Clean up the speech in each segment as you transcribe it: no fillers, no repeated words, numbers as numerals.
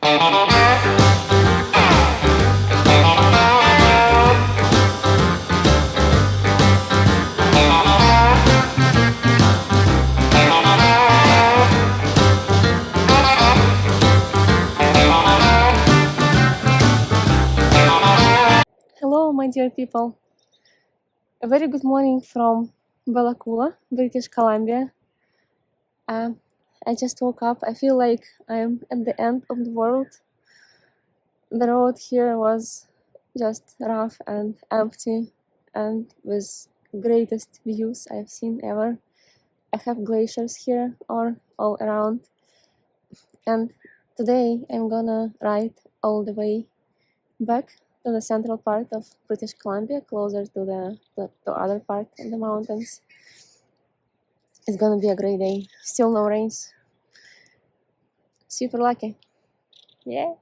Hello, my dear people. A very good morning from Bella Coola, British Columbia. I just woke up. I feel like I'm at the end of the world. The road here was just rough and empty and with greatest views I've seen ever. I have glaciers here or all around. And today I'm gonna ride all the way back to the central part of British Columbia, closer to the other part of the mountains. It's gonna be a great day. Still no rains. Super lucky. Yeah.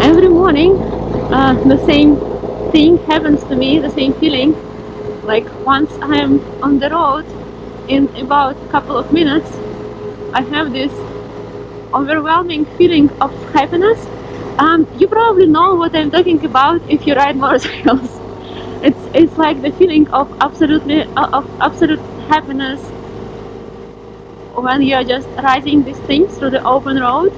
Every morning, the same thing happens to me, the same feeling. Like once I am on the road, in about a couple of minutes, I have this overwhelming feeling of happiness. You probably know what I'm talking about if you ride motorcycles. It's like the feeling of absolute happiness when you're just riding these things through the open road.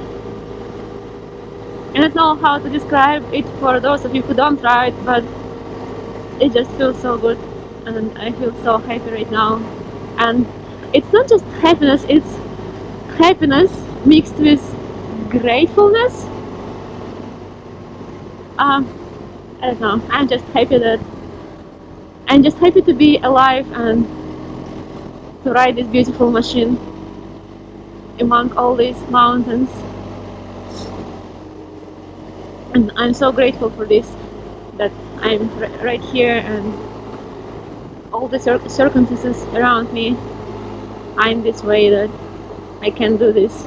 I don't know how to describe it for those of you who don't ride, but it just feels so good, and I feel so happy right now. And it's not just happiness, it's happiness mixed with gratefulness. I don't know, I'm just happy to be alive and to ride this beautiful machine among all these mountains. And I'm so grateful for this, that I'm right here and all the circumstances around me are in this way that I can do this.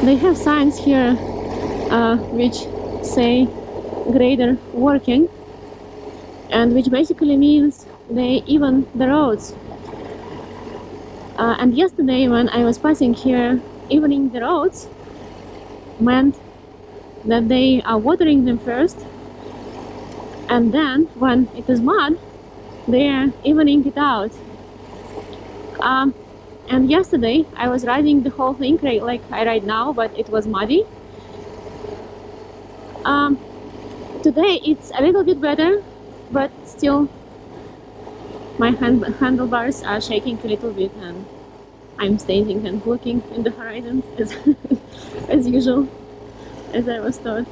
They have signs here which say grader working, and which basically means they even the roads. And yesterday when I was passing here, evening the roads meant that they are watering them first, and then when it is mud, they are evening it out. And yesterday I was riding the whole thing like I ride now, but it was muddy. Today it's a little bit better, but still my handlebars are shaking a little bit, and I'm standing and looking in the horizon as usual, as I was taught.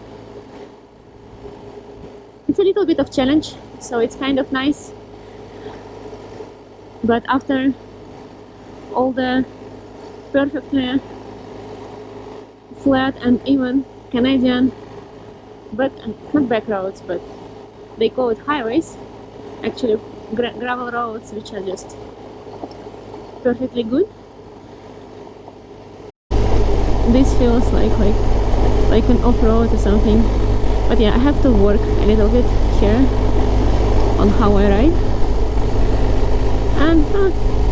It's a little bit of challenge, so it's kind of nice. But after all the perfectly flat and even Canadian not back roads, but they call it highways, actually gravel roads, which are just perfectly good. This feels like an off-road or something. But yeah, I have to work a little bit here on how I ride, and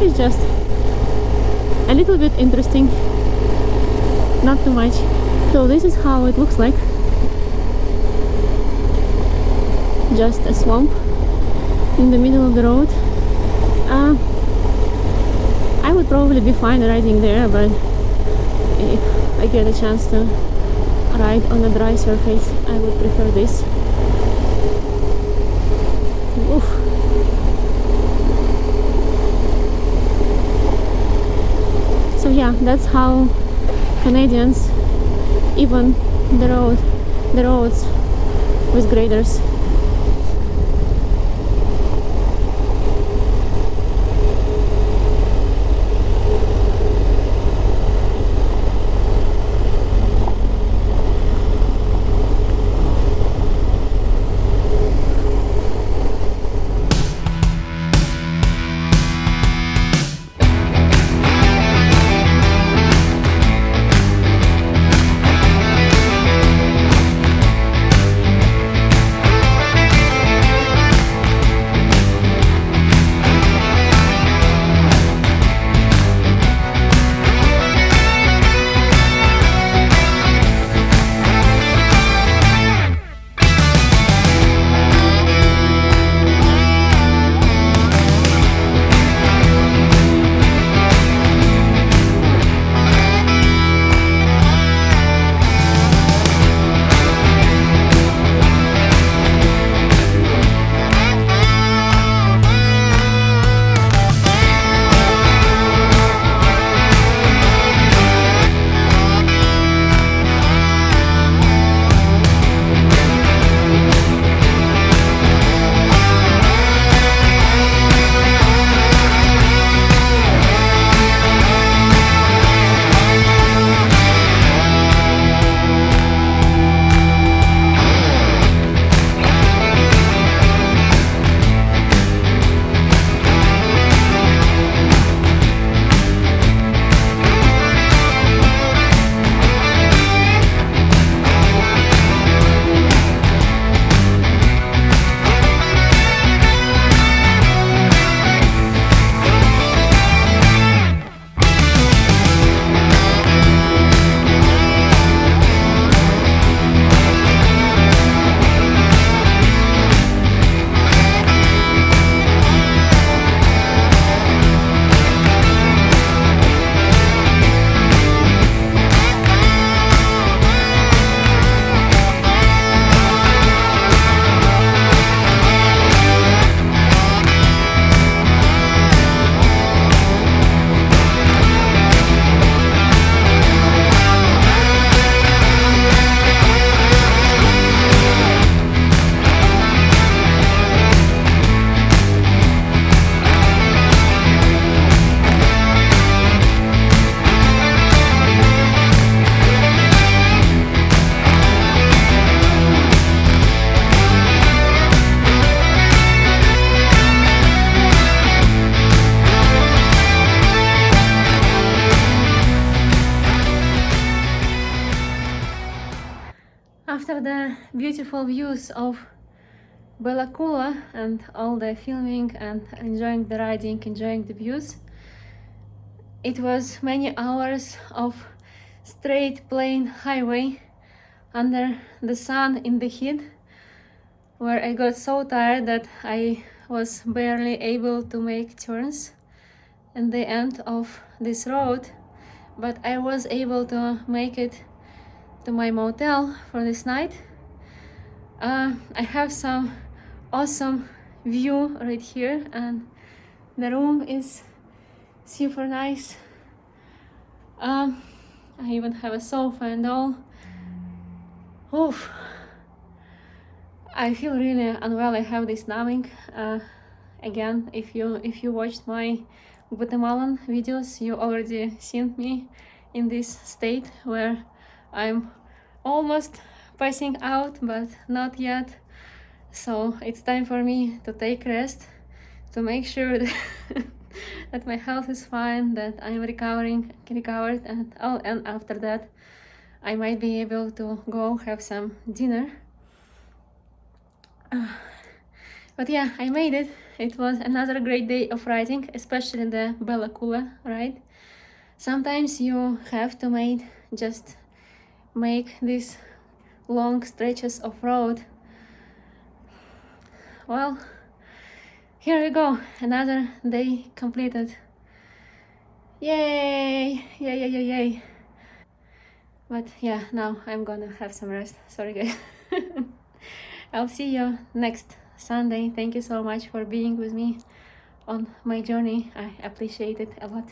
it's just a little bit interesting, not too much. So this is how it looks like. Just a swamp in the middle of the road. I would probably be fine riding there, but if I get a chance to ride on a dry surface, I would prefer this. Oof. So yeah, that's how Canadians even the roads with graders. after the beautiful views of Bella Coola and all the filming and enjoying the riding, enjoying the views, it was many hours of straight plain highway under the sun in the heat, where I got so tired that I was barely able to make turns in the end of this road, but I was able to make it to my motel for this night. I have some awesome view right here, and the room is super nice. I even have a sofa and all. Oof. I feel really unwell. I have this numbing. Again, if you watched my Guatemalan videos, you already seen me in this state where I'm almost passing out, but not yet. So it's time for me to take rest, to make sure that, that my health is fine, that I'm recovered, and after that I might be able to go have some dinner. But yeah, I made it. It was another great day of riding, especially the Bella Coola ride. Sometimes you have to make these long stretches of road. Well, here we go, another day completed. Yay! Yay! But yeah, now I'm gonna have some rest. Sorry guys. I'll see you next Sunday. Thank you so much for being with me on my journey. I appreciate it a lot.